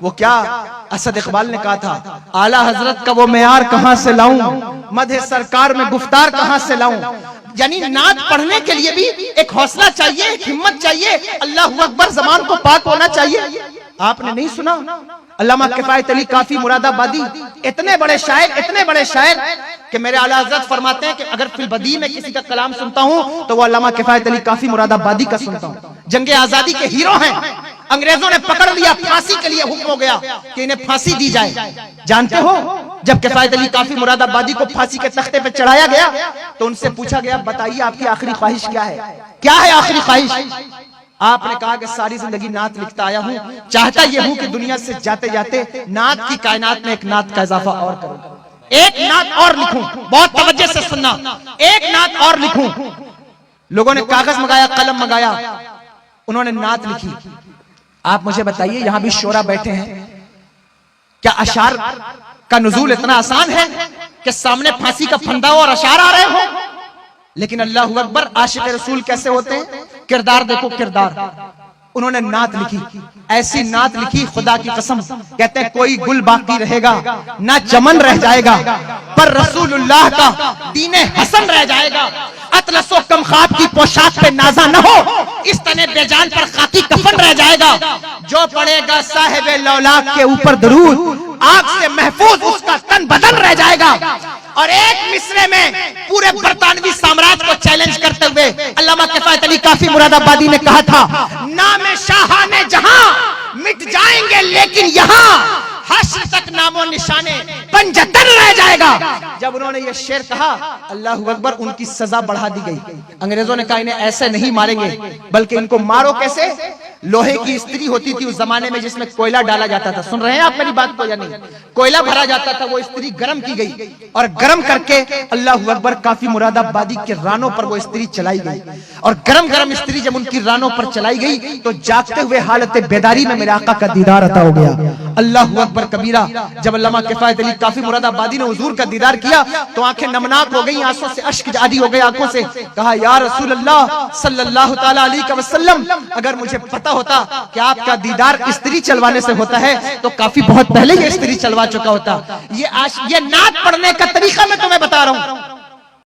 وہ کیا اسد اقبال نے کہا تھا، اعلیٰ حضرت کا وہ معیار کہاں سے لاؤں، مدح سرکار میں گفتار کہاں سے لاؤں. یعنی نعت پڑھنے کے لیے بھی ایک حوصلہ چاہیے، ایک ہمت چاہیے، اللہ اکبر زبان کو پاک ہونا چاہیے. آپ نے نہیں سنا علامہ کفایت علی کافی مراد آبادی اتنے بڑے شاعر کہ میرے اعلیٰ حضرت فرماتے ہیں کہ اگر فی البدیع میں کسی کا کلام سنتا ہوں تو وہ علامہ کفایت علی کافی مراد آبادی کا سنتا ہوں. جنگ آزادی کے ہیرو ہیں، انگریزوں نے پکڑ لیا، پھانسی کے لیے حکم ہو گیا کہ انہیں پھانسی دی جائے. جانتے ہو جب کفایت علی کافی مراد آبادی کو پھانسی کے تختے پہ چڑھایا گیا تو ان سے پوچھا گیا بتائیے آپ کی آخری خواہش کیا ہے؟ کیا ہے آخری خواہش؟ آپ نے کہا کہ ساری زندگی نعت لکھتا آیا ہوں، چاہتا یہ ہوں کہ دنیا سے جاتے جاتے نعت کی کائنات میں ایک نعت کا اضافہ اور کروں، ایک نعت اور لکھوں. بہت توجہ سے سننا، ایک نعت اور لکھوں. لوگوں نے کاغذ منگایا، قلم منگایا، انہوں نے نعت لکھی. آپ مجھے بتائیے یہاں بھی شعرا بیٹھے ہیں، کیا اشعار کا نزول اتنا آسان ہے کہ سامنے پھانسی کا پھندا ہو اور اشعار آ رہے ہوں؟ لیکن اللہ اکبر، عاشق رسول کیسے ہوتے ہیں؟ کردار دیکھو، کردار. انہوں نے نعت لکھی، ایسی نعت لکھی خدا کی قسم، کہتے ہیں کوئی گل باقی رہے گا نہ چمن رہ جائے گا، پر رسول اللہ کا دین حسن رہ جائے گا. اطلس و کم خواب کی پوشاک پہ نازا نہ ہو، اس تنے بے جان پر خاکی کفن رہ جائے گا. جو پڑھے گا صاحب لولاک کے اوپر درود، آگ سے محفوظ اس کا تن بدن رہ جائے گا. اور ایک مصرے میں پورے برطانوی سامراج کو چیلنج کرتے ہوئے علامہ کفایت علی کافی مراد آبادی نے کہا تھا، نام شاہان جہاں مٹ جائیں گے لیکن یہاں حشر تک نام و نشانے پنجتن رہ جائے گا. جب انہوں نے یہ شعر کہا اللہ اکبر، ان کی سزا بڑھا دی گئی. انگریزوں نے کہا انہیں ایسے نہیں ماریں گے بلکہ ان کو مارو کیسے؟ لوہے کی استری ہوتی تھی اس زمانے میں جس میں کوئلہ ڈالا جاتا تھا. سن رہے ہیں آپ میری بات کو یا نہیں؟ کوئلہ بھرا جاتا تھا، وہ استری گرم کی گئی اور گرم کر کے اللہ اکبر کافی مراد آبادی کے رانوں پر وہ استری چلائی گئی. اور گرم گرم استری جب ان کی رانوں پر چلائی گئی تو جاگتے ہوئے حالت بیداری میں میرے آقا کا دیدار عطا ہو گیا. اللہ اکبر کبیرہ. جب علامہ کفایت علی کافی مراد آبادی نے حضور کا دیدار کیا تو آنکھیں نمناک ہو گئی، آنسوں سے اشک جاری ہو گئے آنکھوں سے. کہا یا رسول اللہ صلی اللہ تعالی علیہ وسلم، اگر مجھے پتا ہوتا کہ آپ کا دیدار استری چلوانے سے ہوتا ہے تو کافی بہت پہلے یہ استری چلوا چکا ہوتا. یہ نعت پڑھنے کا طریقہ میں تمہیں بتا رہا ہوں.